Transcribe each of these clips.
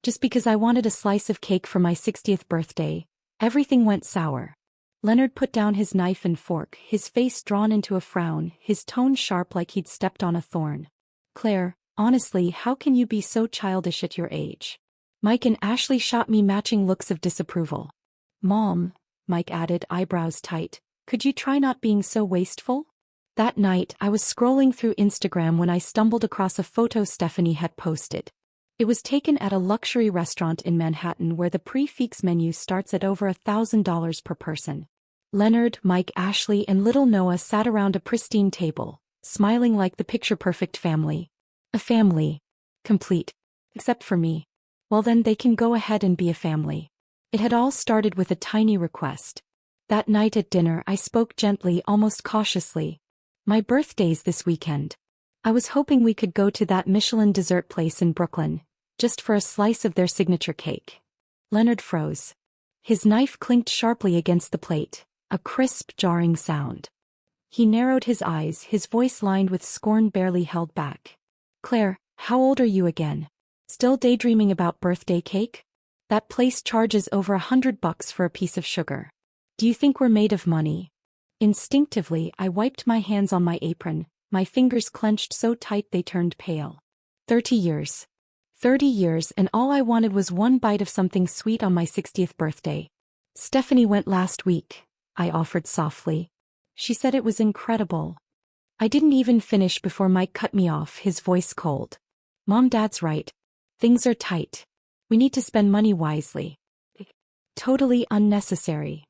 Just because I wanted a slice of cake for my 60th birthday, everything went sour. Leonard put down his knife and fork, his face drawn into a frown, his tone sharp like he'd stepped on a thorn. Claire, honestly, how can you be so childish at your age? Mike and Ashley shot me matching looks of disapproval. Mom, Mike added, eyebrows tight, could you try not being so wasteful? That night, I was scrolling through Instagram when I stumbled across a photo Stephanie had posted. It was taken at a luxury restaurant in Manhattan where the prix menu starts at over $1,000 per person. Leonard, Mike, Ashley, and little Noah sat around a pristine table, smiling like the picture-perfect family. A family. Complete. Except for me. Well then they can go ahead and be a family. It had all started with a tiny request. That night at dinner I spoke gently, almost cautiously. My birthday's this weekend. I was hoping we could go to that Michelin dessert place in Brooklyn, just for a slice of their signature cake. Leonard froze. His knife clinked sharply against the plate, a crisp, jarring sound. He narrowed his eyes, his voice lined with scorn barely held back. Claire, how old are you again? Still daydreaming about birthday cake? That place charges over $100 for a piece of sugar. Do you think we're made of money? Instinctively, I wiped my hands on my apron, my fingers clenched so tight they turned pale. 30 years. 30 years, and all I wanted was one bite of something sweet on my 60th birthday. Stephanie went last week, I offered softly. She said it was incredible. I didn't even finish before Mike cut me off, his voice cold. Mom, Dad's right. Things are tight. We need to spend money wisely. Totally unnecessary.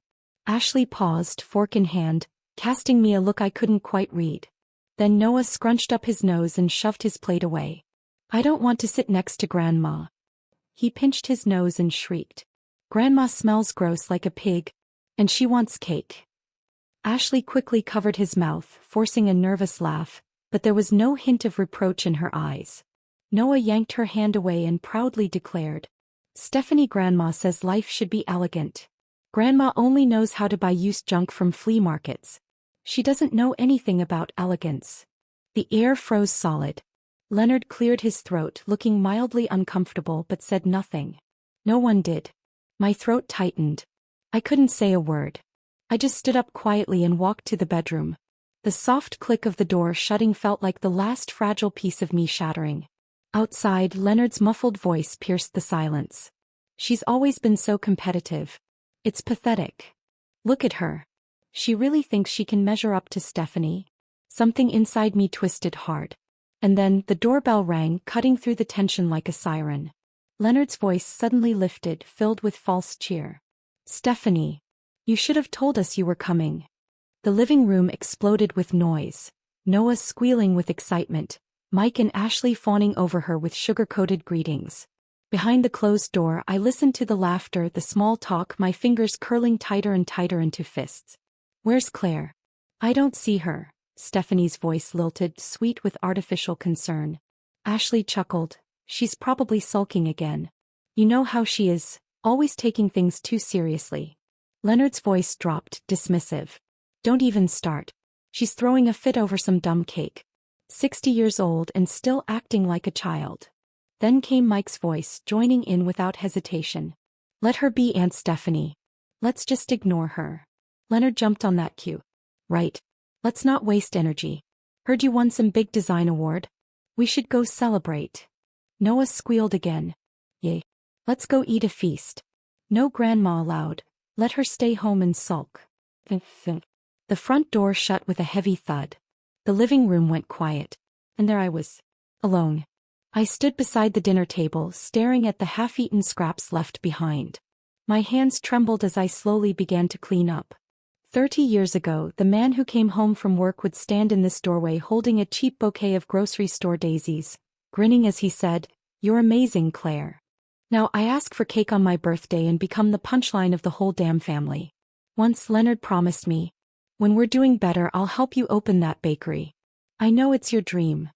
Ashley paused, fork in hand, casting me a look I couldn't quite read. Then Noah scrunched up his nose and shoved his plate away. I don't want to sit next to Grandma. He pinched his nose and shrieked. Grandma smells gross like a pig, and she wants cake. Ashley quickly covered his mouth, forcing a nervous laugh, but there was no hint of reproach in her eyes. Noah yanked her hand away and proudly declared, Stephanie, Grandma says life should be elegant. Grandma only knows how to buy used junk from flea markets. She doesn't know anything about elegance. The air froze solid. Leonard cleared his throat, looking mildly uncomfortable, but said nothing. No one did. My throat tightened. I couldn't say a word. I just stood up quietly and walked to the bedroom. The soft click of the door shutting felt like the last fragile piece of me shattering. Outside, Leonard's muffled voice pierced the silence. She's always been so competitive. It's pathetic. Look at her. She really thinks she can measure up to Stephanie. Something inside me twisted hard. And then, the doorbell rang, cutting through the tension like a siren. Leonard's voice suddenly lifted, filled with false cheer. Stephanie. You should have told us you were coming. The living room exploded with noise. Noah squealing with excitement, Mike and Ashley fawning over her with sugar-coated greetings. Behind the closed door, I listened to the laughter, the small talk, my fingers curling tighter and tighter into fists. Where's Claire? I don't see her. Stephanie's voice lilted, sweet with artificial concern. Ashley chuckled. She's probably sulking again. You know how she is, always taking things too seriously. Leonard's voice dropped, dismissive. Don't even start. She's throwing a fit over some dumb cake. 60 years old and still acting like a child. Then came Mike's voice, joining in without hesitation. Let her be, Aunt Stephanie. Let's just ignore her. Leonard jumped on that cue. Right. Let's not waste energy. Heard you won some big design award? We should go celebrate. Noah squealed again. Yay. Let's go eat a feast. No grandma allowed. Let her stay home and sulk. The front door shut with a heavy thud. The living room went quiet. And there I was. Alone. I stood beside the dinner table, staring at the half-eaten scraps left behind. My hands trembled as I slowly began to clean up. 30 years ago, the man who came home from work would stand in this doorway holding a cheap bouquet of grocery store daisies, grinning as he said, "You're amazing, Claire." Now I ask for cake on my birthday and become the punchline of the whole damn family. Once Leonard promised me, "When we're doing better, I'll help you open that bakery." I know it's your dream.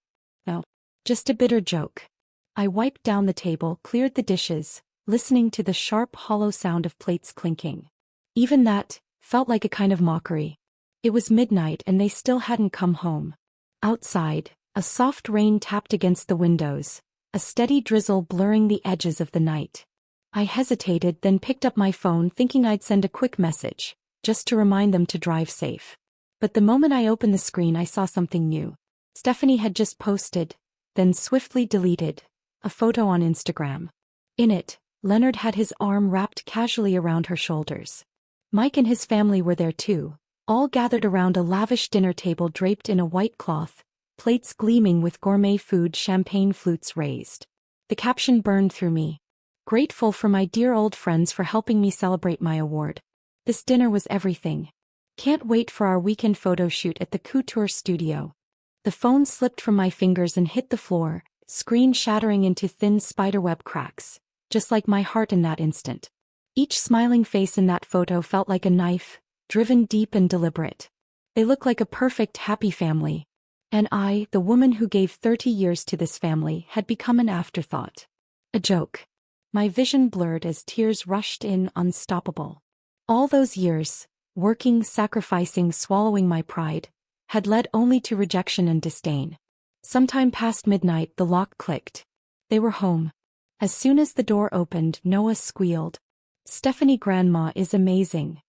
No. Just a bitter joke. I wiped down the table, cleared the dishes, listening to the sharp, hollow sound of plates clinking. Even that felt like a kind of mockery. It was midnight and they still hadn't come home. Outside, a soft rain tapped against the windows, a steady drizzle blurring the edges of the night. I hesitated, then picked up my phone thinking I'd send a quick message, just to remind them to drive safe. But the moment I opened the screen I saw something new. Stephanie had just posted, then swiftly deleted, a photo on Instagram. In it, Leonard had his arm wrapped casually around her shoulders. Mike and his family were there too, all gathered around a lavish dinner table draped in a white cloth, plates gleaming with gourmet food, champagne flutes raised. The caption burned through me. Grateful for my dear old friends for helping me celebrate my award. This dinner was everything. Can't wait for our weekend photo shoot at the couture studio. The phone slipped from my fingers and hit the floor, screen shattering into thin spiderweb cracks, just like my heart in that instant. Each smiling face in that photo felt like a knife, driven deep and deliberate. They looked like a perfect, happy family. And I, the woman who gave 30 years to this family, had become an afterthought. A joke. My vision blurred as tears rushed in, unstoppable. All those years, working, sacrificing, swallowing my pride, had led only to rejection and disdain. Sometime past midnight the lock clicked. They were home. As soon as the door opened, Noah squealed. "Stephanie, grandma is amazing."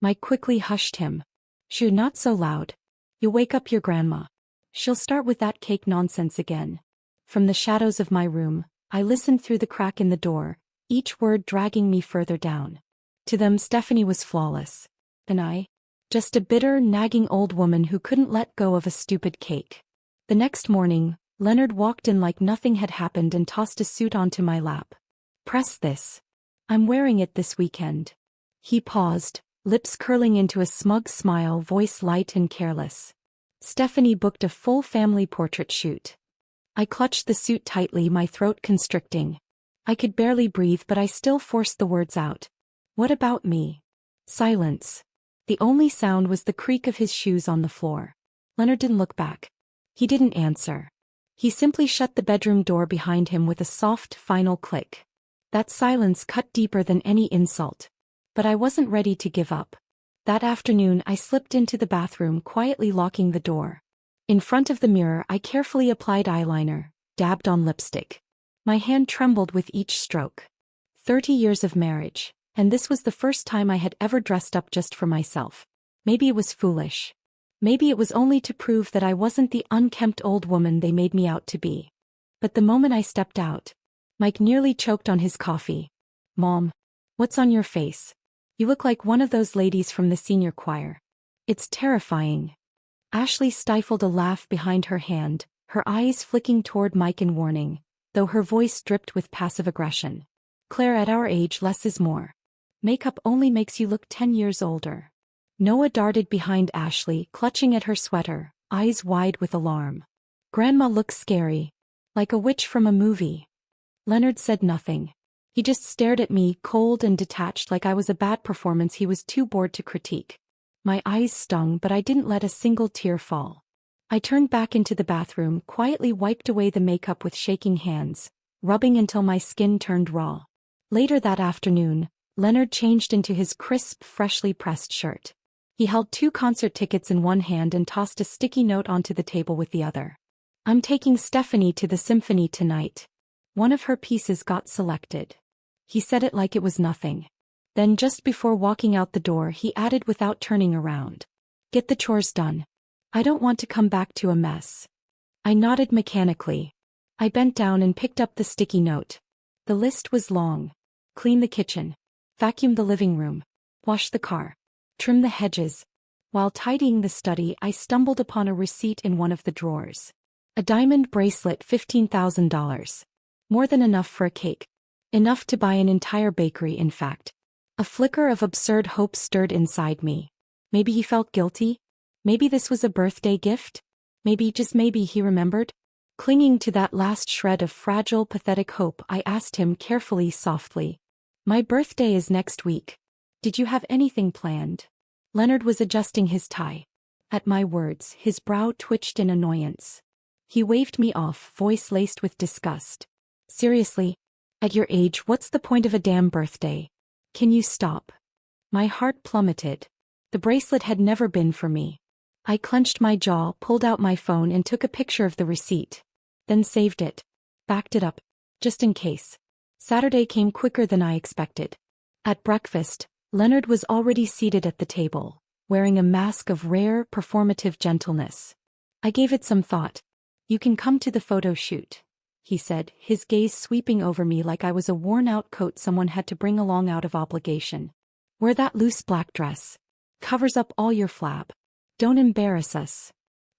Mike quickly hushed him. "Shoo, not so loud. You'll wake up your grandma. She'll start with that cake nonsense again." From the shadows of my room, I listened through the crack in the door, each word dragging me further down. To them Stephanie was flawless. And I? Just a bitter, nagging old woman who couldn't let go of a stupid cake. The next morning, Leonard walked in like nothing had happened and tossed a suit onto my lap. "Press this. I'm wearing it this weekend." He paused, lips curling into a smug smile, voice light and careless. "Stephanie booked a full family portrait shoot." I clutched the suit tightly, my throat constricting. I could barely breathe, but I still forced the words out. "What about me?" Silence. The only sound was the creak of his shoes on the floor. Leonard didn't look back. He didn't answer. He simply shut the bedroom door behind him with a soft, final click. That silence cut deeper than any insult. But I wasn't ready to give up. That afternoon I slipped into the bathroom, quietly locking the door. In front of the mirror I carefully applied eyeliner, dabbed on lipstick. My hand trembled with each stroke. 30 years of marriage, and this was the first time I had ever dressed up just for myself. Maybe it was foolish. Maybe it was only to prove that I wasn't the unkempt old woman they made me out to be. But the moment I stepped out, Mike nearly choked on his coffee. "Mom, what's on your face? You look like one of those ladies from the senior choir." "It's terrifying." Ashley stifled a laugh behind her hand, her eyes flicking toward Mike in warning, though her voice dripped with passive aggression. "Claire, at our age less is more. Makeup only makes you look 10 years older." Noah darted behind Ashley, clutching at her sweater, eyes wide with alarm. "Grandma looks scary. Like a witch from a movie." Leonard said nothing. He just stared at me, cold and detached, like I was a bad performance he was too bored to critique. My eyes stung, but I didn't let a single tear fall. I turned back into the bathroom, quietly wiped away the makeup with shaking hands, rubbing until my skin turned raw. Later that afternoon, Leonard changed into his crisp, freshly pressed shirt. He held 2 concert tickets in one hand and tossed a sticky note onto the table with the other. "I'm taking Stephanie to the symphony tonight. One of her pieces got selected." He said it like it was nothing. Then just before walking out the door he added without turning around, "Get the chores done. I don't want to come back to a mess." I nodded mechanically. I bent down and picked up the sticky note. The list was long. Clean the kitchen. Vacuum the living room. Wash the car. Trim the hedges. While tidying the study I stumbled upon a receipt in one of the drawers. A diamond bracelet, $15,000. More than enough for a cake. Enough to buy an entire bakery, in fact. A flicker of absurd hope stirred inside me. Maybe he felt guilty? Maybe this was a birthday gift? Maybe, just maybe, he remembered? Clinging to that last shred of fragile, pathetic hope, I asked him carefully, softly. "My birthday is next week. Did you have anything planned?" Leonard was adjusting his tie. At my words, his brow twitched in annoyance. He waved me off, voice laced with disgust. "Seriously? At your age, what's the point of a damn birthday? Can you stop?" My heart plummeted. The bracelet had never been for me. I clenched my jaw, pulled out my phone and took a picture of the receipt. Then saved it. Backed it up. Just in case. Saturday came quicker than I expected. At breakfast, Leonard was already seated at the table, wearing a mask of rare, performative gentleness. I gave it some thought. You can come to the photo shoot, he said, his gaze sweeping over me like I was a worn-out coat someone had to bring along out of obligation. Wear that loose black dress. Covers up all your flab. Don't embarrass us.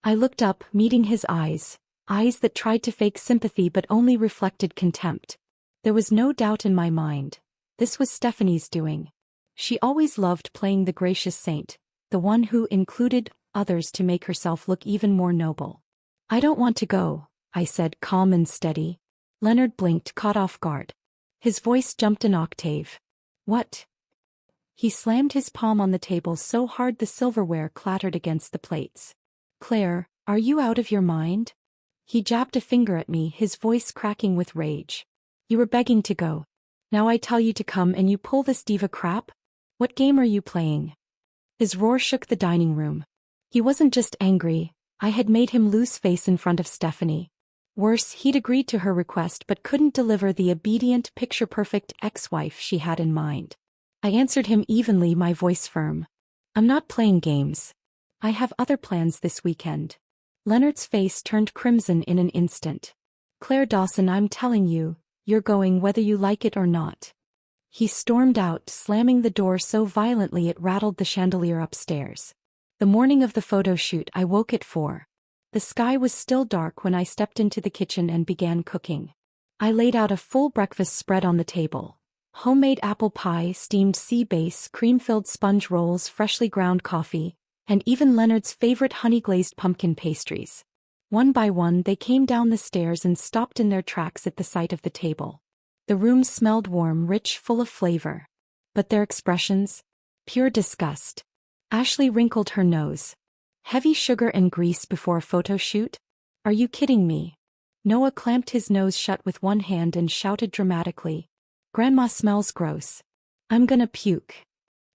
I looked up, meeting his eyes that tried to fake sympathy but only reflected contempt. There was no doubt in my mind. This was Stephanie's doing. She always loved playing the gracious saint, the one who included others to make herself look even more noble. I don't want to go, I said, calm and steady. Leonard blinked, caught off guard. His voice jumped an octave. What? He slammed his palm on the table so hard the silverware clattered against the plates. Claire, are you out of your mind? He jabbed a finger at me, his voice cracking with rage. You were begging to go. Now I tell you to come and you pull this diva crap? What game are you playing? His roar shook the dining room. He wasn't just angry, I had made him lose face in front of Stephanie. Worse, he'd agreed to her request but couldn't deliver the obedient, picture-perfect ex-wife she had in mind. I answered him evenly, my voice firm. I'm not playing games. I have other plans this weekend. Leonard's face turned crimson in an instant. Claire Dawson, I'm telling you, you're going whether you like it or not. He stormed out, slamming the door so violently it rattled the chandelier upstairs. The morning of the photo shoot, I woke at 4. The sky was still dark when I stepped into the kitchen and began cooking. I laid out a full breakfast spread on the table. Homemade apple pie, steamed sea bass, cream-filled sponge rolls, freshly ground coffee, and even Leonard's favorite honey-glazed pumpkin pastries. One by one they came down the stairs and stopped in their tracks at the sight of the table. The room smelled warm, rich, full of flavor. But their expressions? Pure disgust. Ashley wrinkled her nose. Heavy sugar and grease before a photo shoot? Are you kidding me? Noah clamped his nose shut with one hand and shouted dramatically. Grandma smells gross. I'm gonna puke.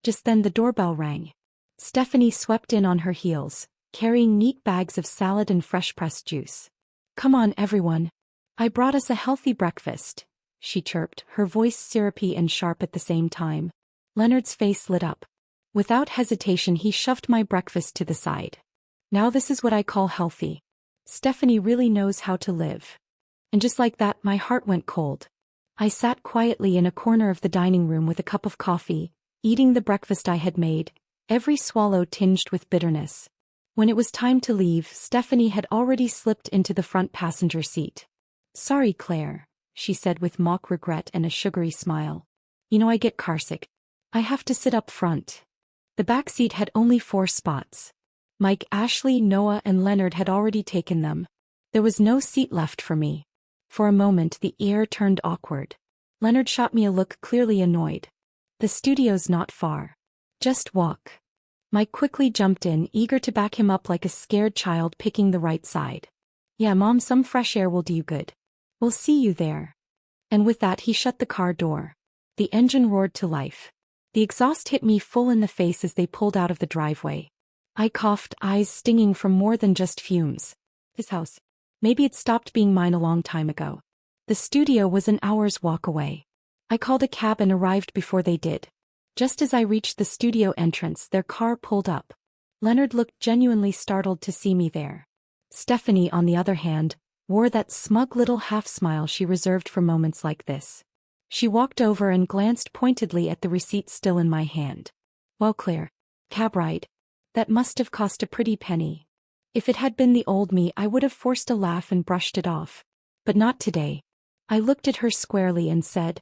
Just then the doorbell rang. Stephanie swept in on her heels, carrying neat bags of salad and fresh-pressed juice. Come on, everyone. I brought us a healthy breakfast, she chirped, her voice syrupy and sharp at the same time. Leonard's face lit up. Without hesitation he shoved my breakfast to the side. Now this is what I call healthy. Stephanie really knows how to live. And just like that, my heart went cold. I sat quietly in a corner of the dining room with a cup of coffee, eating the breakfast I had made, every swallow tinged with bitterness. When it was time to leave, Stephanie had already slipped into the front passenger seat. Sorry, Claire, she said with mock regret and a sugary smile. You know I get carsick. I have to sit up front. The back seat had only 4 spots. Mike, Ashley, Noah, and Leonard had already taken them. There was no seat left for me. For a moment the air turned awkward. Leonard shot me a look, clearly annoyed. The studio's not far. Just walk. Mike quickly jumped in, eager to back him up like a scared child picking the right side. Yeah, Mom, some fresh air will do you good. We'll see you there. And with that he shut the car door. The engine roared to life. The exhaust hit me full in the face as they pulled out of the driveway. I coughed, eyes stinging from more than just fumes. His house. Maybe it stopped being mine a long time ago. The studio was an hour's walk away. I called a cab and arrived before they did. Just as I reached the studio entrance, their car pulled up. Leonard looked genuinely startled to see me there. Stephanie, on the other hand, wore that smug little half-smile she reserved for moments like this. She walked over and glanced pointedly at the receipt still in my hand. Well, Claire, cab ride. That must have cost a pretty penny. If it had been the old me, I would have forced a laugh and brushed it off. But not today. I looked at her squarely and said,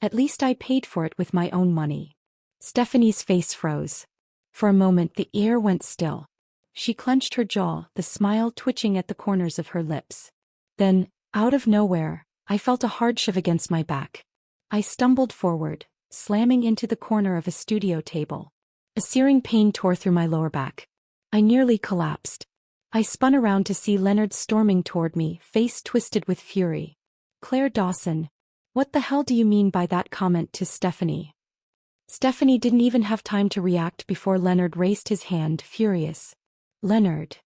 at least I paid for it with my own money. Stephanie's face froze. For a moment the air went still. She clenched her jaw, the smile twitching at the corners of her lips. Then, out of nowhere, I felt a hard shove against my back. I stumbled forward, slamming into the corner of a studio table. A searing pain tore through my lower back. I nearly collapsed. I spun around to see Leonard storming toward me, face twisted with fury. Claire Dawson, what the hell do you mean by that comment to Stephanie? Stephanie didn't even have time to react before Leonard raised his hand, furious. Leonard.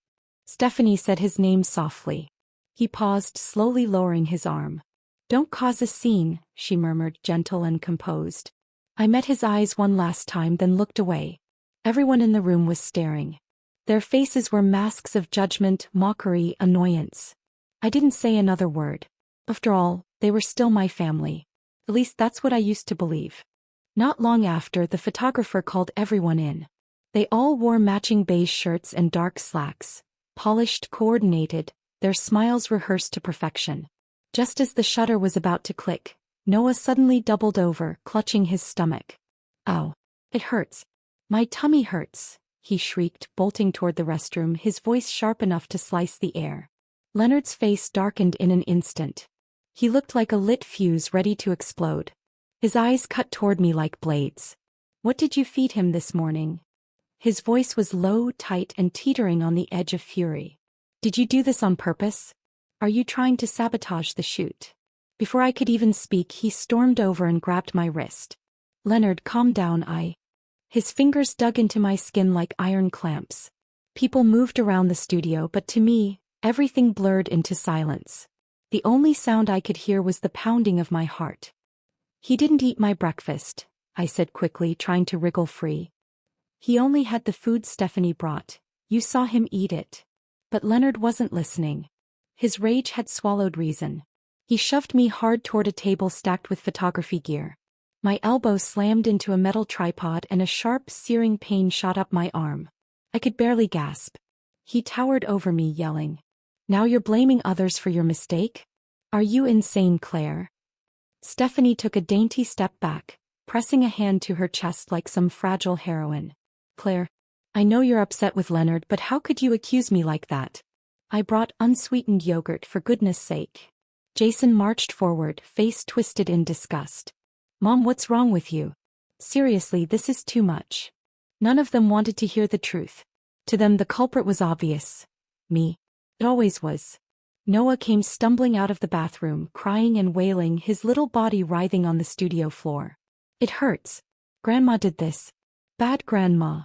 Stephanie said his name softly. He paused, slowly lowering his arm. Don't cause a scene, she murmured, gentle and composed. I met his eyes one last time, then looked away. Everyone in the room was staring. Their faces were masks of judgment, mockery, annoyance. I didn't say another word. After all, they were still my family. At least that's what I used to believe. Not long after, the photographer called everyone in. They all wore matching beige shirts and dark slacks, polished, coordinated, their smiles rehearsed to perfection. Just as the shutter was about to click, Noah suddenly doubled over, clutching his stomach. "Ow. It hurts. My tummy hurts," he shrieked, bolting toward the restroom, his voice sharp enough to slice the air. Leonard's face darkened in an instant. He looked like a lit fuse ready to explode. His eyes cut toward me like blades. "What did you feed him this morning?" His voice was low, tight, and teetering on the edge of fury. "Did you do this on purpose? Are you trying to sabotage the shoot?" Before I could even speak, he stormed over and grabbed my wrist. "Leonard, calm down." His fingers dug into my skin like iron clamps. People moved around the studio, but to me, everything blurred into silence. The only sound I could hear was the pounding of my heart. "He didn't eat my breakfast," I said quickly, trying to wriggle free. "He only had the food Stephanie brought. You saw him eat it." But Leonard wasn't listening. His rage had swallowed reason. He shoved me hard toward a table stacked with photography gear. My elbow slammed into a metal tripod and a sharp, searing pain shot up my arm. I could barely gasp. He towered over me, yelling, "Now you're blaming others for your mistake? Are you insane, Claire?" Stephanie took a dainty step back, pressing a hand to her chest like some fragile heroine. "Claire, I know you're upset with Leonard, but how could you accuse me like that? I brought unsweetened yogurt, for goodness sake." Jason marched forward, face twisted in disgust. "Mom, what's wrong with you? Seriously, this is too much." None of them wanted to hear the truth. To them, the culprit was obvious. Me. It always was. Noah came stumbling out of the bathroom, crying and wailing, his little body writhing on the studio floor. "It hurts. Grandma did this. Bad grandma."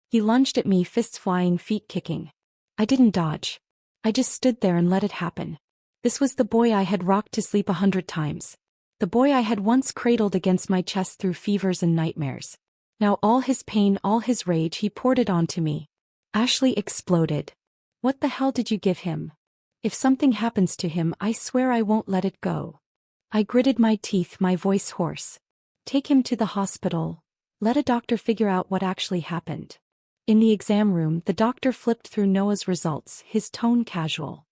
He lunged at me, fists flying, feet kicking. I didn't dodge. I just stood there and let it happen. This was the boy I had rocked to sleep 100 times. The boy I had once cradled against my chest through fevers and nightmares. Now all his pain, all his rage, he poured it onto me. Ashley exploded. "What the hell did you give him? If something happens to him, I swear I won't let it go." I gritted my teeth, my voice hoarse. "Take him to the hospital. Let a doctor figure out what actually happened." In the exam room, the doctor flipped through Noah's results, his tone casual.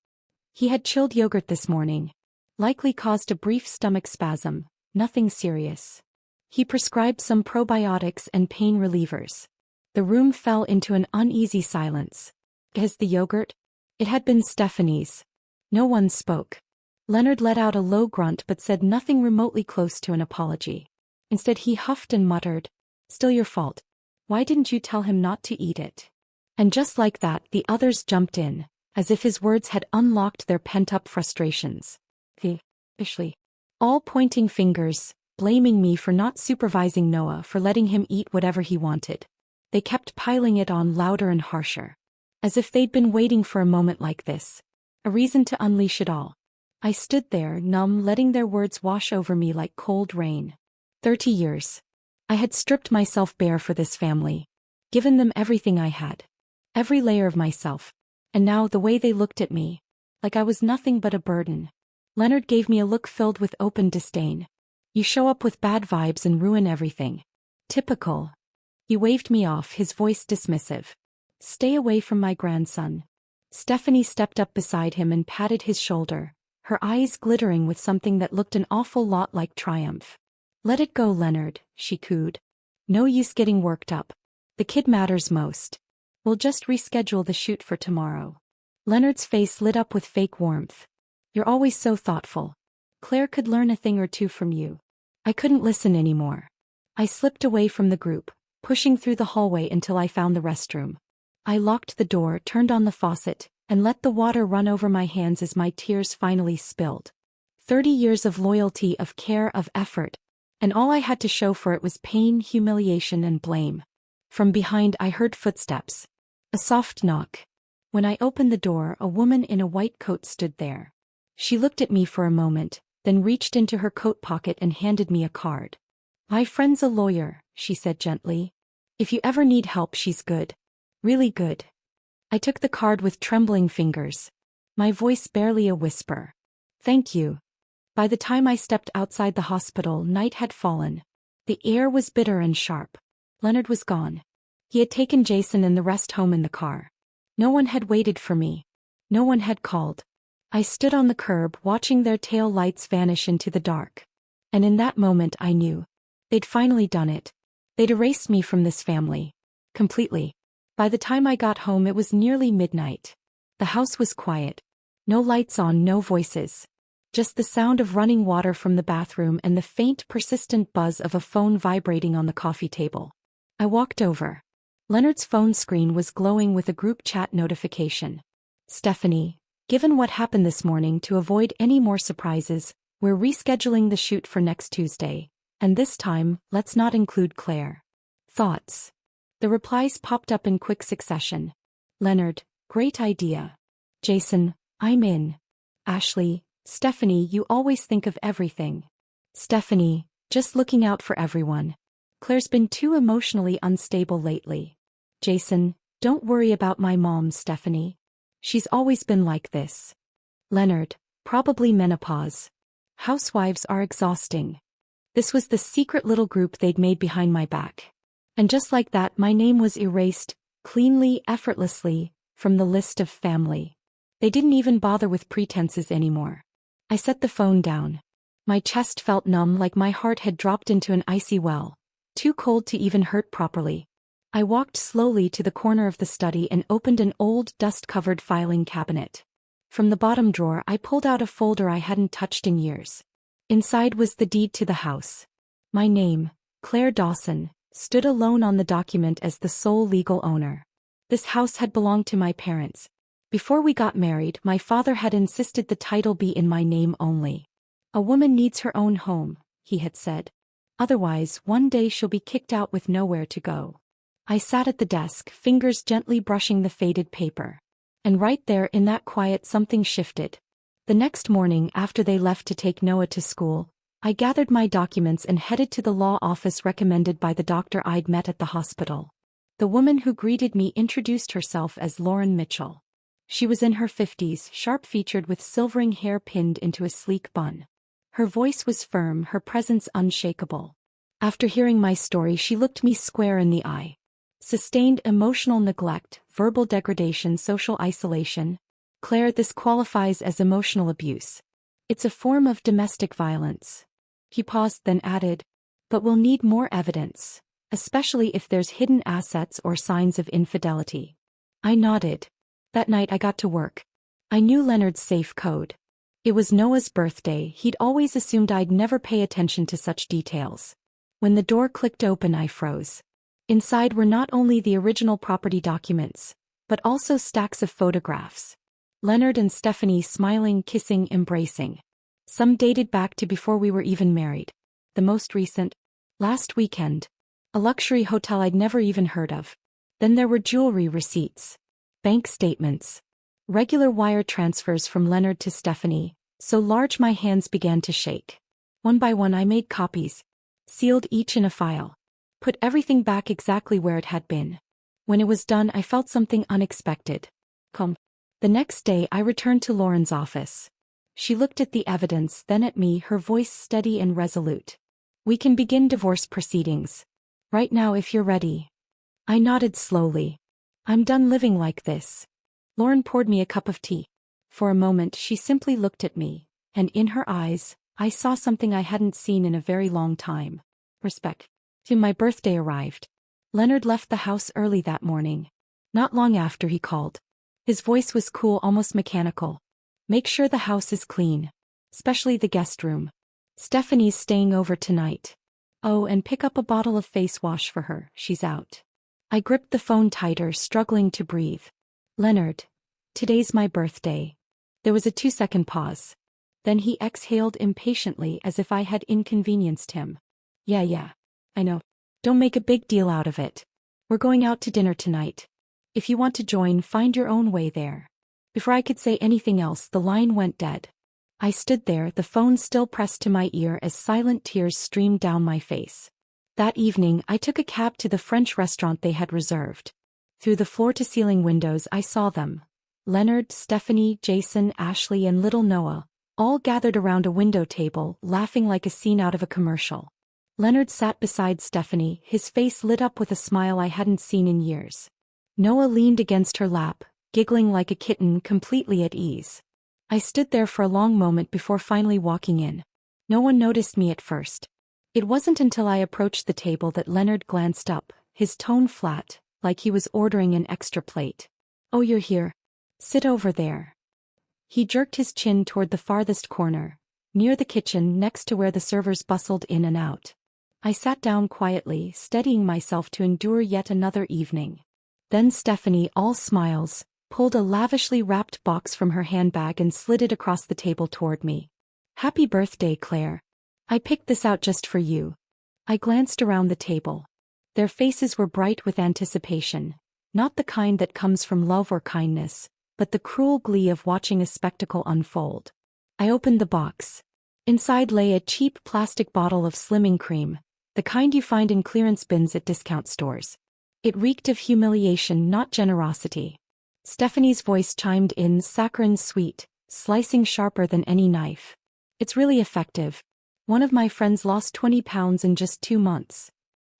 "He had chilled yogurt this morning. Likely caused a brief stomach spasm, nothing serious. He prescribed some probiotics and pain relievers." The room fell into an uneasy silence. "Has the yogurt?" It had been Stephanie's. No one spoke. Leonard let out a low grunt but said nothing remotely close to an apology. Instead, he huffed and muttered, "Still your fault. Why didn't you tell him not to eat it?" And just like that, the others jumped in, as if his words had unlocked their pent-up frustrations. Ashley. All pointing fingers, blaming me for not supervising Noah, for letting him eat whatever he wanted. They kept piling it on louder and harsher. As if they'd been waiting for a moment like this. A reason to unleash it all. I stood there, numb, letting their words wash over me like cold rain. 30 years. I had stripped myself bare for this family. Given them everything I had. Every layer of myself. And now the way they looked at me. Like I was nothing but a burden. Leonard gave me a look filled with open disdain. "You show up with bad vibes and ruin everything. Typical." He waved me off, his voice dismissive. "Stay away from my grandson." Stephanie stepped up beside him and patted his shoulder, her eyes glittering with something that looked an awful lot like triumph. "Let it go, Leonard," she cooed. "No use getting worked up. The kid matters most. We'll just reschedule the shoot for tomorrow." Leonard's face lit up with fake warmth. "You're always so thoughtful. Claire could learn a thing or two from you." I couldn't listen anymore. I slipped away from the group, pushing through the hallway until I found the restroom. I locked the door, turned on the faucet, and let the water run over my hands as my tears finally spilled. 30 years of loyalty, of care, of effort. And all I had to show for it was pain, humiliation, and blame. From behind, I heard footsteps. A soft knock. When I opened the door, a woman in a white coat stood there. She looked at me for a moment, then reached into her coat pocket and handed me a card. "My friend's a lawyer," she said gently. "If you ever need help, she's good. Really good." I took the card with trembling fingers, my voice barely a whisper. "Thank you." By the time I stepped outside the hospital, night had fallen. The air was bitter and sharp. Leonard was gone. He had taken Jason and the rest home in the car. No one had waited for me. No one had called. I stood on the curb watching their tail lights vanish into the dark. And in that moment I knew. They'd finally done it. They'd erased me from this family. Completely. By the time I got home it was nearly midnight. The house was quiet. No lights on, no voices. Just the sound of running water from the bathroom and the faint, persistent buzz of a phone vibrating on the coffee table. I walked over. Leonard's phone screen was glowing with a group chat notification. "Stephanie, given what happened this morning, to avoid any more surprises, we're rescheduling the shoot for next Tuesday. And this time, let's not include Claire. Thoughts?" The replies popped up in quick succession. "Leonard, great idea." "Jason, I'm in." "Ashley, Stephanie, you always think of everything." "Stephanie, just looking out for everyone. Claire's been too emotionally unstable lately." "Jason, don't worry about my mom, Stephanie. She's always been like this." "Leonard, probably menopause. Housewives are exhausting." This was the secret little group they'd made behind my back. And just like that, my name was erased, cleanly, effortlessly, from the list of family. They didn't even bother with pretenses anymore. I set the phone down. My chest felt numb, like my heart had dropped into an icy well, too cold to even hurt properly. I walked slowly to the corner of the study and opened an old, dust-covered filing cabinet. From the bottom drawer I pulled out a folder I hadn't touched in years. Inside was the deed to the house. My name, Claire Dawson, stood alone on the document as the sole legal owner. This house had belonged to my parents. Before we got married, my father had insisted the title be in my name only. "A woman needs her own home," he had said. "Otherwise, one day she'll be kicked out with nowhere to go." I sat at the desk, fingers gently brushing the faded paper. And right there in that quiet something shifted. The next morning, after they left to take Noah to school, I gathered my documents and headed to the law office recommended by the doctor I'd met at the hospital. The woman who greeted me introduced herself as Lauren Mitchell. She was in her 50s, sharp-featured with silvering hair pinned into a sleek bun. Her voice was firm, her presence unshakable. After hearing my story, she looked me square in the eye. "Sustained emotional neglect, verbal degradation, social isolation. Claire, this qualifies as emotional abuse. It's a form of domestic violence." He paused, then added, "But we'll need more evidence, especially if there's hidden assets or signs of infidelity." I nodded. That night I got to work. I knew Leonard's safe code. It was Noah's birthday. He'd always assumed I'd never pay attention to such details. When the door clicked open, I froze. Inside were not only the original property documents, but also stacks of photographs. Leonard and Stephanie smiling, kissing, embracing. Some dated back to before we were even married. The most recent, last weekend. A luxury hotel I'd never even heard of. Then there were jewelry receipts. Bank statements. Regular wire transfers from Leonard to Stephanie, so large my hands began to shake. One by one I made copies. Sealed each in a file. Put everything back exactly where it had been. When it was done, I felt something unexpected. Calm. The next day I returned to Lauren's office. She looked at the evidence, then at me, her voice steady and resolute. "We can begin divorce proceedings. Right now if you're ready." I nodded slowly. "I'm done living like this." Lauren poured me a cup of tea. For a moment she simply looked at me, and in her eyes, I saw something I hadn't seen in a very long time. Respect. Till my birthday arrived. Leonard left the house early that morning. Not long after he called. His voice was cool, almost mechanical. "Make sure the house is clean. Especially the guest room. Stephanie's staying over tonight. Oh, and pick up a bottle of face wash for her, she's out." I gripped the phone tighter, struggling to breathe. "Leonard, today's my birthday." There was a 2-second pause. Then he exhaled impatiently as if I had inconvenienced him. Yeah, I know. Don't make a big deal out of it. We're going out to dinner tonight. If you want to join, find your own way there." Before I could say anything else, the line went dead. I stood there, the phone still pressed to my ear as silent tears streamed down my face. That evening, I took a cab to the French restaurant they had reserved. Through the floor-to-ceiling windows I saw them. Leonard, Stephanie, Jason, Ashley and little Noah, all gathered around a window table, laughing like a scene out of a commercial. Leonard sat beside Stephanie, his face lit up with a smile I hadn't seen in years. Noah leaned against her lap, giggling like a kitten, completely at ease. I stood there for a long moment before finally walking in. No one noticed me at first. It wasn't until I approached the table that Leonard glanced up, his tone flat, like he was ordering an extra plate. "Oh, you're here. Sit over there." He jerked his chin toward the farthest corner, near the kitchen next to where the servers bustled in and out. I sat down quietly, steadying myself to endure yet another evening. Then Stephanie, all smiles, pulled a lavishly wrapped box from her handbag and slid it across the table toward me. "Happy birthday, Claire. I picked this out just for you." I glanced around the table. Their faces were bright with anticipation, not the kind that comes from love or kindness, but the cruel glee of watching a spectacle unfold. I opened the box. Inside lay a cheap plastic bottle of slimming cream, the kind you find in clearance bins at discount stores. It reeked of humiliation, not generosity. Stephanie's voice chimed in, saccharine sweet, slicing sharper than any knife. "It's really effective. One of my friends lost 20 pounds in just 2 months."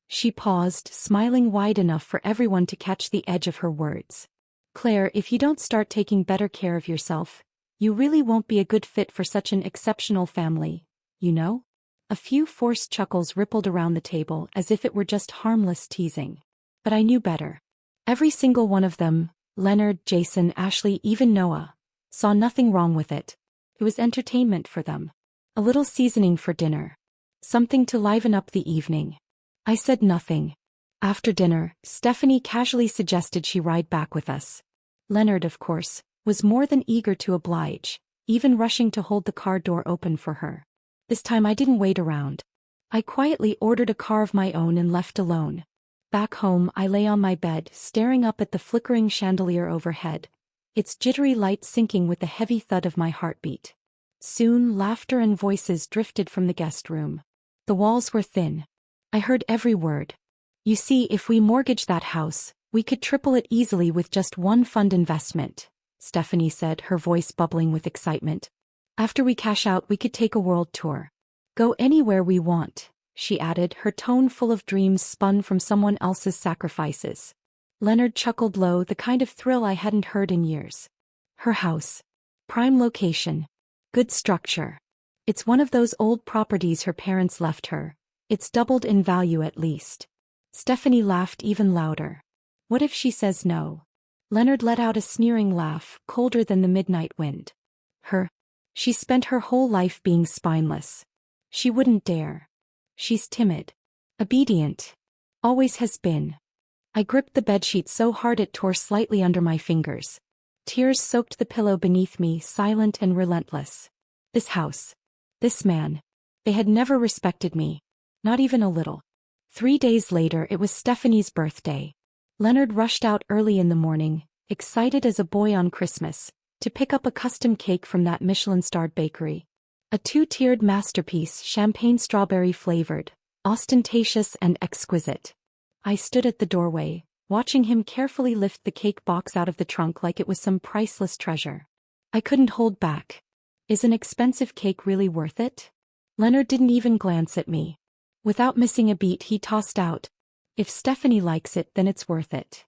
She paused, smiling wide enough for everyone to catch the edge of her words. "Claire, if you don't start taking better care of yourself, you really won't be a good fit for such an exceptional family, you know?" A few forced chuckles rippled around the table as if it were just harmless teasing. But I knew better. Every single one of them, Leonard, Jason, Ashley, even Noah, saw nothing wrong with it. It was entertainment for them. A little seasoning for dinner. Something to liven up the evening. I said nothing. After dinner, Stephanie casually suggested she ride back with us. Leonard, of course, was more than eager to oblige, even rushing to hold the car door open for her. This time I didn't wait around. I quietly ordered a car of my own and left alone. Back home, I lay on my bed, staring up at the flickering chandelier overhead, its jittery light syncing with the heavy thud of my heartbeat. Soon, laughter and voices drifted from the guest room. The walls were thin. I heard every word. "You see, if we mortgage that house, we could triple it easily with just one fund investment," Stephanie said, her voice bubbling with excitement. "After we cash out, we could take a world tour. Go anywhere we want," she added, her tone full of dreams spun from someone else's sacrifices. Leonard chuckled low, the kind of thrill I hadn't heard in years. "Her house. Prime location. Good structure. It's one of those old properties her parents left her. It's doubled in value at least." Stephanie laughed even louder. "What if she says no?" Leonard let out a sneering laugh, colder than the midnight wind. She spent her whole life being spineless. She wouldn't dare. She's timid. Obedient. Always has been." I gripped the bedsheet so hard it tore slightly under my fingers. Tears soaked the pillow beneath me, silent and relentless. This house. This man. They had never respected me. Not even a little. 3 days later, it was Stephanie's birthday. Leonard rushed out early in the morning, excited as a boy on Christmas, to pick up a custom cake from that Michelin-starred bakery. A 2-tiered masterpiece, champagne strawberry flavored, ostentatious and exquisite. I stood at the doorway, watching him carefully lift the cake box out of the trunk like it was some priceless treasure. I couldn't hold back. "Is an expensive cake really worth it?" Leonard didn't even glance at me. Without missing a beat, he tossed out, "If Stephanie likes it, then it's worth it."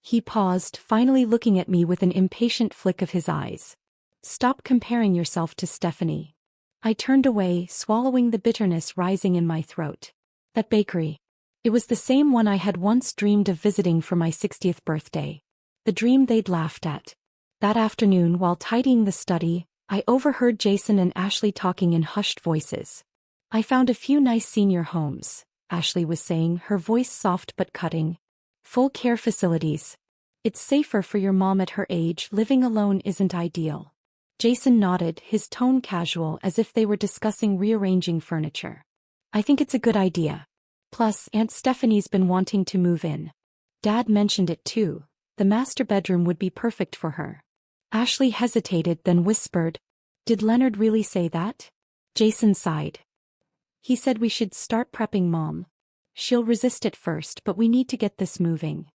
He paused, finally looking at me with an impatient flick of his eyes. "Stop comparing yourself to Stephanie." I turned away, swallowing the bitterness rising in my throat. That bakery. It was the same one I had once dreamed of visiting for my 60th birthday. The dream they'd laughed at. That afternoon, while tidying the study, I overheard Jason and Ashley talking in hushed voices. "I found a few nice senior homes," Ashley was saying, her voice soft but cutting. "Full care facilities. It's safer for your mom at her age. Living alone isn't ideal." Jason nodded, his tone casual, as if they were discussing rearranging furniture. "I think it's a good idea. Plus, Aunt Stephanie's been wanting to move in. Dad mentioned it too. The master bedroom would be perfect for her." Ashley hesitated, then whispered, Did Leonard really say that? Jason sighed. He said we should start prepping Mom. She'll resist at first, but we need to get this moving.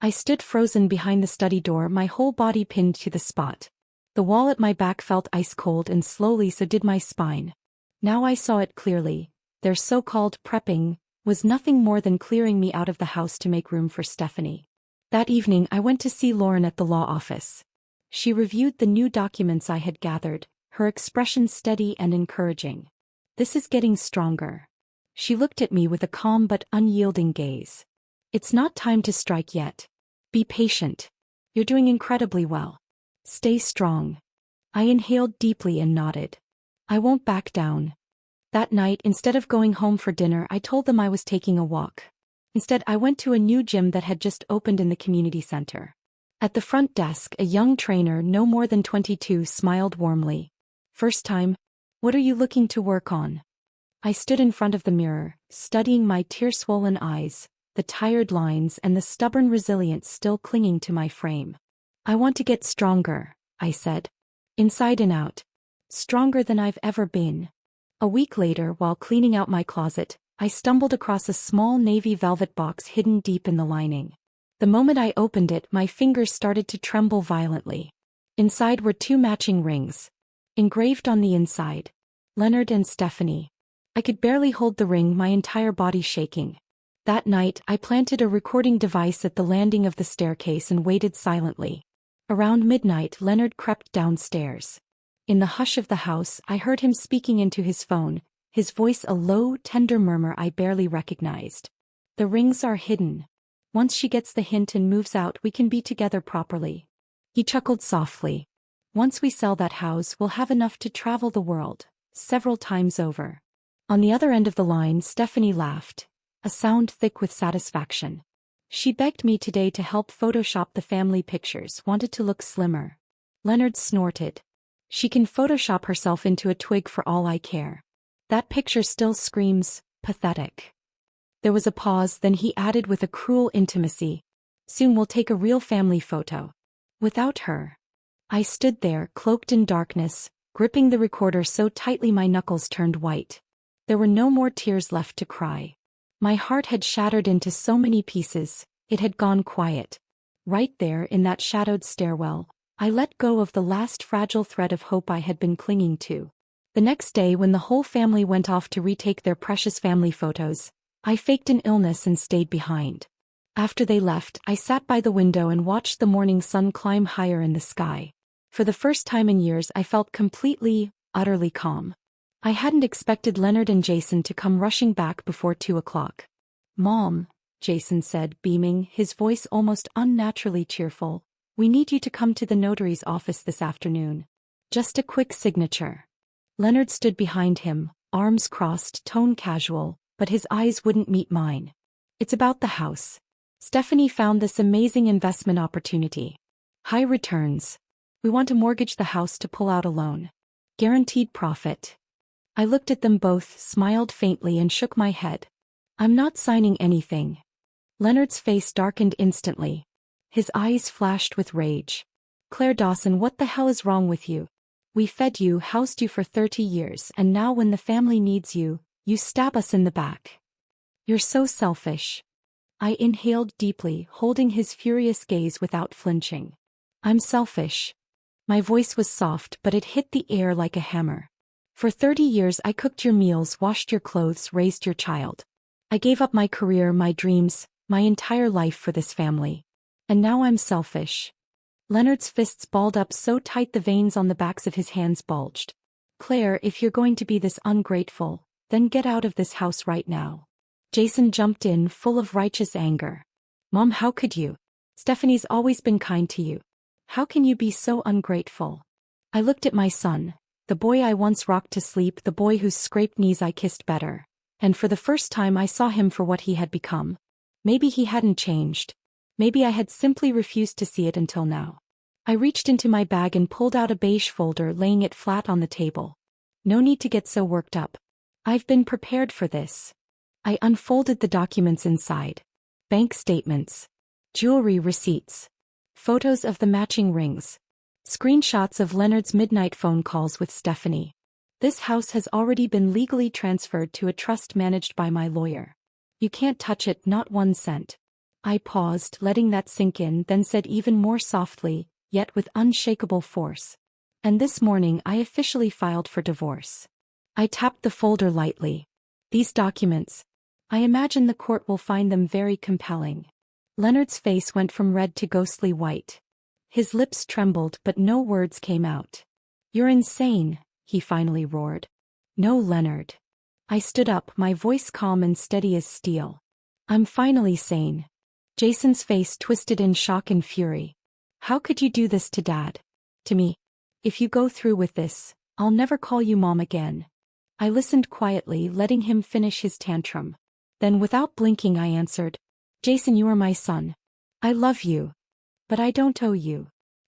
I stood frozen behind the study door, my whole body pinned to the spot. The wall at my back felt ice cold, and slowly so did my spine. Now I saw it clearly. Their so-called prepping was nothing more than clearing me out of the house to make room for Stephanie. That evening I went to see Lauren at the law office. She reviewed the new documents I had gathered, her expression steady and encouraging. This is getting stronger. She looked at me with a calm but unyielding gaze. It's not time to strike yet. Be patient. You're doing incredibly well. Stay strong. I inhaled deeply and nodded. I won't back down. That night, instead of going home for dinner, I told them I was taking a walk. Instead, I went to a new gym that had just opened in the community center. At the front desk, a young trainer, no more than 22, smiled warmly. First time? What are you looking to work on? I stood in front of the mirror, studying my tear-swollen eyes, the tired lines and the stubborn resilience still clinging to my frame. I want to get stronger, I said. Inside and out. Stronger than I've ever been. A week later, while cleaning out my closet, I stumbled across a small navy velvet box hidden deep in the lining. The moment I opened it, my fingers started to tremble violently. Inside were 2 matching rings. Engraved on the inside. Leonard and Stephanie. I could barely hold the ring, my entire body shaking. That night, I planted a recording device at the landing of the staircase and waited silently. Around midnight, Leonard crept downstairs. In the hush of the house, I heard him speaking into his phone, his voice a low, tender murmur I barely recognized. The rings are hidden. Once she gets the hint and moves out, we can be together properly. He chuckled softly. Once we sell that house, we'll have enough to travel the world, several times over. On the other end of the line, Stephanie laughed, a sound thick with satisfaction. She begged me today to help Photoshop the family pictures, wanted to look slimmer. Leonard snorted. She can Photoshop herself into a twig for all I care. That picture still screams, pathetic. There was a pause, then he added with a cruel intimacy. Soon we'll take a real family photo. Without her. I stood there, cloaked in darkness, gripping the recorder so tightly my knuckles turned white. There were no more tears left to cry. My heart had shattered into so many pieces, it had gone quiet. Right there in that shadowed stairwell, I let go of the last fragile thread of hope I had been clinging to. The next day, when the whole family went off to retake their precious family photos, I faked an illness and stayed behind. After they left, I sat by the window and watched the morning sun climb higher in the sky. For the first time in years, I felt completely, utterly calm. I hadn't expected Leonard and Jason to come rushing back before 2 o'clock. "Mom," Jason said, beaming, his voice almost unnaturally cheerful, "we need you to come to the notary's office this afternoon. Just a quick signature." Leonard stood behind him, arms crossed, tone casual, but his eyes wouldn't meet mine. "It's about the house. Stephanie found this amazing investment opportunity. High returns. We want to mortgage the house to pull out a loan. Guaranteed profit." I looked at them both, smiled faintly and shook my head. "I'm not signing anything." Leonard's face darkened instantly. His eyes flashed with rage. "Claire Dawson, what the hell is wrong with you? We fed you, housed you for 30 years, and now when the family needs you, you stab us in the back. You're so selfish." I inhaled deeply, holding his furious gaze without flinching. "I'm selfish." My voice was soft, but it hit the air like a hammer. "For 30 years I cooked your meals, washed your clothes, raised your child. I gave up my career, my dreams, my entire life for this family. And now I'm selfish." Leonard's fists balled up so tight the veins on the backs of his hands bulged. "Claire, if you're going to be this ungrateful, then get out of this house right now." Jason jumped in, full of righteous anger. "Mom, how could you? Stephanie's always been kind to you. How can you be so ungrateful?" I looked at my son, the boy I once rocked to sleep, the boy whose scraped knees I kissed better, and for the first time I saw him for what he had become. Maybe he hadn't changed. Maybe I had simply refused to see it until now. I reached into my bag and pulled out a beige folder, laying it flat on the table. "No need to get so worked up. I've been prepared for this." I unfolded the documents inside. Bank statements. Jewelry receipts. Photos of the matching rings. Screenshots of Leonard's midnight phone calls with Stephanie. This house has already been legally transferred to a trust managed by my lawyer. You can't touch it, not 1 cent. I paused, letting that sink in, then said even more softly, yet with unshakable force. And this morning I officially filed for divorce. I tapped the folder lightly. These documents. I imagine the court will find them very compelling. Leonard's face went from red to ghostly white. His lips trembled, but no words came out. You're insane, he finally roared. No, Leonard. I stood up, my voice calm and steady as steel. I'm finally sane. Jason's face twisted in shock and fury. How could you do this to Dad? To me? If you go through with this, I'll never call you Mom again. I listened quietly, letting him finish his tantrum. Then without blinking I answered, Jason, you are my son. I love you. But I don't owe you.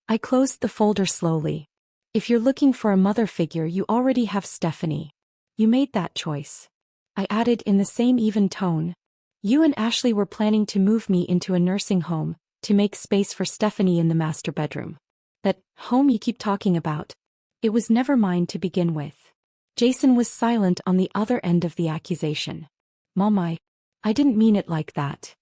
I closed the folder slowly. If you're looking for a mother figure, you already have Stephanie. You made that choice. I added in the same even tone. You and Ashley were planning to move me into a nursing home, to make space for Stephanie in the master bedroom. That home you keep talking about. It was never mine to begin with. Jason was silent on the other end of the accusation. Mom, I didn't mean it like that.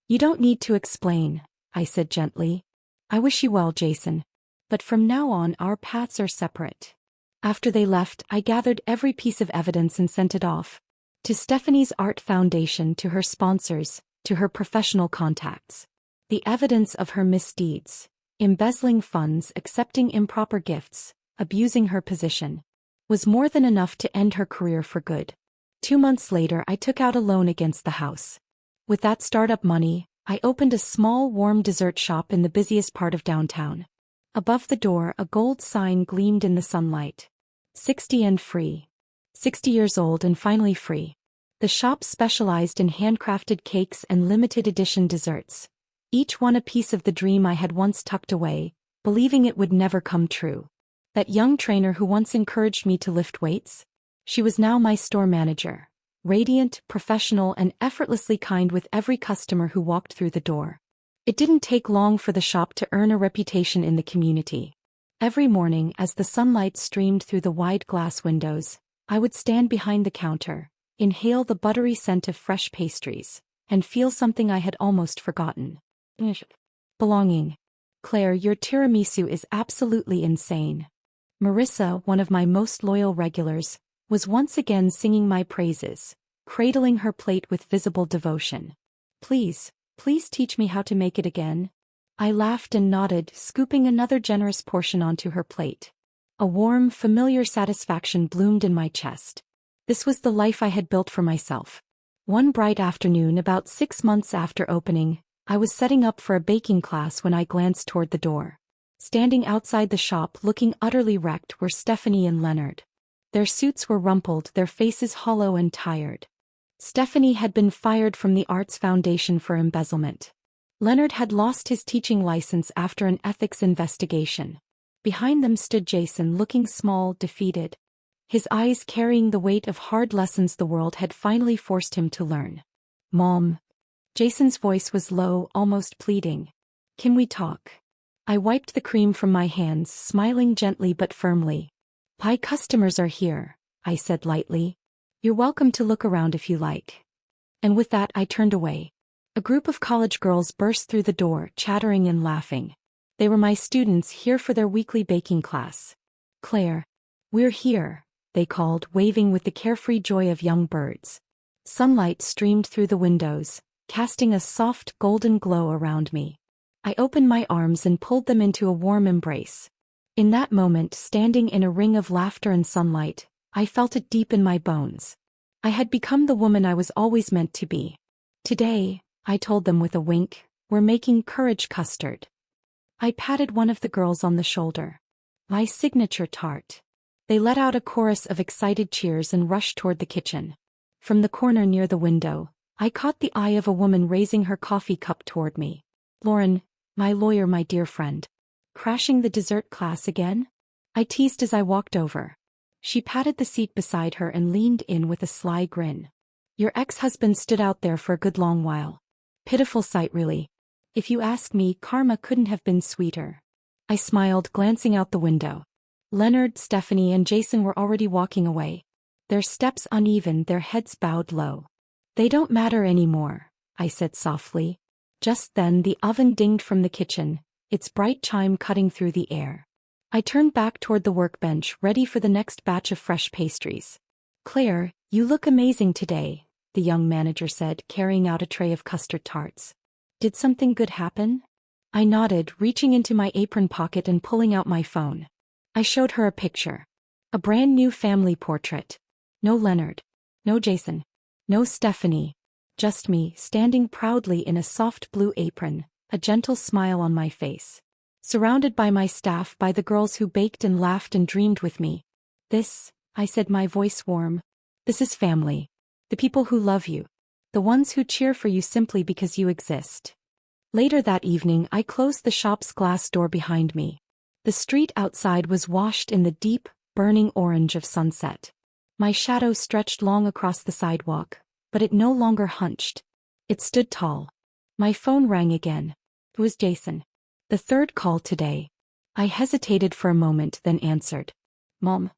You don't need to explain, I said gently. I wish you well, Jason. But from now on our paths are separate. After they left, I gathered every piece of evidence and sent it off. To Stephanie's art foundation, to her sponsors, to her professional contacts. The evidence of her misdeeds, embezzling funds, accepting improper gifts, abusing her position, was more than enough to end her career for good. 2 months later, I took out a loan against the house. With that startup money, I opened a small warm dessert shop in the busiest part of downtown. Above the door, a gold sign gleamed in the sunlight. 60 and free. 60 years old and finally free. The shop specialized in handcrafted cakes and limited edition desserts. Each one a piece of the dream I had once tucked away, believing it would never come true. That young trainer who once encouraged me to lift weights? She was now my store manager. Radiant, professional, and effortlessly kind with every customer who walked through the door. It didn't take long for the shop to earn a reputation in the community. Every morning, as the sunlight streamed through the wide glass windows, I would stand behind the counter, inhale the buttery scent of fresh pastries, and feel something I had almost forgotten. Belonging. Claire, your tiramisu is absolutely insane. Marissa, one of my most loyal regulars, was once again singing my praises, cradling her plate with visible devotion. Please teach me how to make it again. I laughed and nodded, scooping another generous portion onto her plate. A warm, familiar satisfaction bloomed in my chest. This was the life I had built for myself. One bright afternoon, about 6 months after opening, I was setting up for a baking class when I glanced toward the door. Standing outside the shop looking utterly wrecked were Stephanie and Leonard. Their suits were rumpled, their faces hollow and tired. Stephanie had been fired from the Arts Foundation for embezzlement. Leonard had lost his teaching license after an ethics investigation. Behind them stood Jason, looking small, defeated. His eyes carrying the weight of hard lessons the world had finally forced him to learn. Mom. Jason's voice was low, almost pleading. Can we talk? I wiped the cream from my hands, smiling gently but firmly. Pie customers are here, I said lightly. You're welcome to look around if you like. And with that I turned away. A group of college girls burst through the door, chattering and laughing. They were my students here for their weekly baking class. Claire. We're here, they called, waving with the carefree joy of young birds. Sunlight streamed through the windows, casting a soft golden glow around me. I opened my arms and pulled them into a warm embrace. In that moment, standing in a ring of laughter and sunlight, I felt it deep in my bones. I had become the woman I was always meant to be. Today, I told them with a wink, we're making courage custard. I patted one of the girls on the shoulder. My signature tart. They let out a chorus of excited cheers and rushed toward the kitchen. From the corner near the window, I caught the eye of a woman raising her coffee cup toward me. Lauren, my lawyer, my dear friend. Crashing the dessert class again? I teased as I walked over. She patted the seat beside her and leaned in with a sly grin. Your ex-husband stood out there for a good long while. Pitiful sight, really. If you ask me, karma couldn't have been sweeter. I smiled, glancing out the window. Leonard, Stephanie, and Jason were already walking away. Their steps uneven, their heads bowed low. They don't matter anymore, I said softly. Just then the oven dinged from the kitchen, its bright chime cutting through the air. I turned back toward the workbench, ready for the next batch of fresh pastries. Claire, you look amazing today, the young manager said, carrying out a tray of custard tarts. Did something good happen? I nodded, reaching into my apron pocket and pulling out my phone. I showed her a picture. A brand new family portrait. No Leonard. No Jason. No Stephanie. Just me, standing proudly in a soft blue apron, a gentle smile on my face. Surrounded by my staff, by the girls who baked and laughed and dreamed with me. This, I said, my voice warm. This is family. The people who love you. The ones who cheer for you simply because you exist. Later that evening, I closed the shop's glass door behind me. The street outside was washed in the deep, burning orange of sunset. My shadow stretched long across the sidewalk, but it no longer hunched. It stood tall. My phone rang again. It was Jason. The third call today. I hesitated for a moment, then answered. Mom,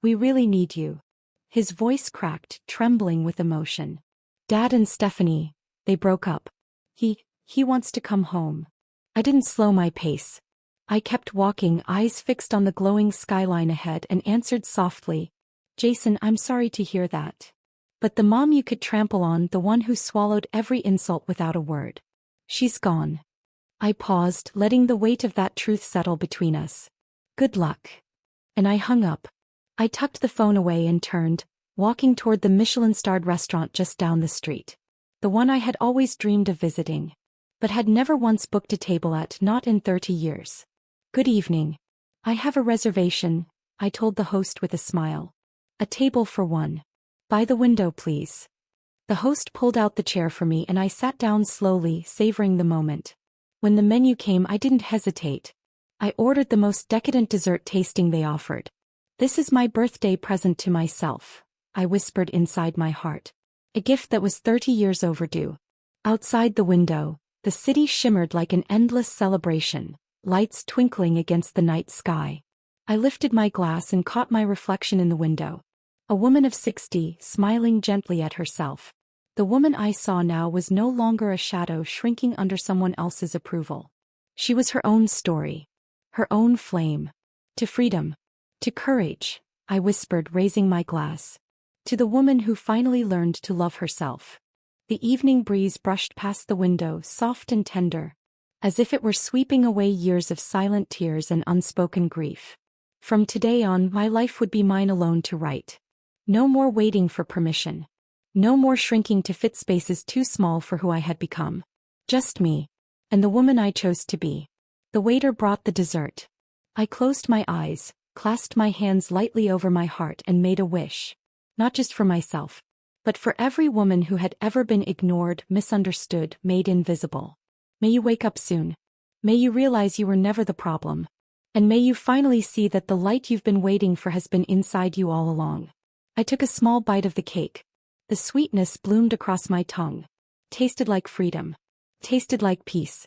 we really need you. His voice cracked, trembling with emotion. Dad and Stephanie, they broke up. He wants to come home. I didn't slow my pace. I kept walking, eyes fixed on the glowing skyline ahead, and answered softly. Jason, I'm sorry to hear that. But the mom you could trample on, the one who swallowed every insult without a word. She's gone. I paused, letting the weight of that truth settle between us. Good luck. And I hung up. I tucked the phone away and turned, walking toward the Michelin-starred restaurant just down the street. The one I had always dreamed of visiting, but had never once booked a table at, not in 30 years. Good evening. I have a reservation, I told the host with a smile. A table for one. By the window, please. The host pulled out the chair for me and I sat down slowly, savoring the moment. When the menu came, I didn't hesitate. I ordered the most decadent dessert tasting they offered. This is my birthday present to myself, I whispered inside my heart. A gift that was 30 years overdue. Outside the window, the city shimmered like an endless celebration, lights twinkling against the night sky. I lifted my glass and caught my reflection in the window. A woman of 60, smiling gently at herself. The woman I saw now was no longer a shadow shrinking under someone else's approval. She was her own story. Her own flame. To freedom. To courage, I whispered, raising my glass. To the woman who finally learned to love herself. The evening breeze brushed past the window, soft and tender, as if it were sweeping away years of silent tears and unspoken grief. From today on, my life would be mine alone to write. No more waiting for permission. No more shrinking to fit spaces too small for who I had become. Just me. And the woman I chose to be. The waiter brought the dessert. I closed my eyes, clasped my hands lightly over my heart and made a wish. Not just for myself, but for every woman who had ever been ignored, misunderstood, made invisible. May you wake up soon. May you realize you were never the problem. And may you finally see that the light you've been waiting for has been inside you all along. I took a small bite of the cake. The sweetness bloomed across my tongue. Tasted like freedom. Tasted like peace.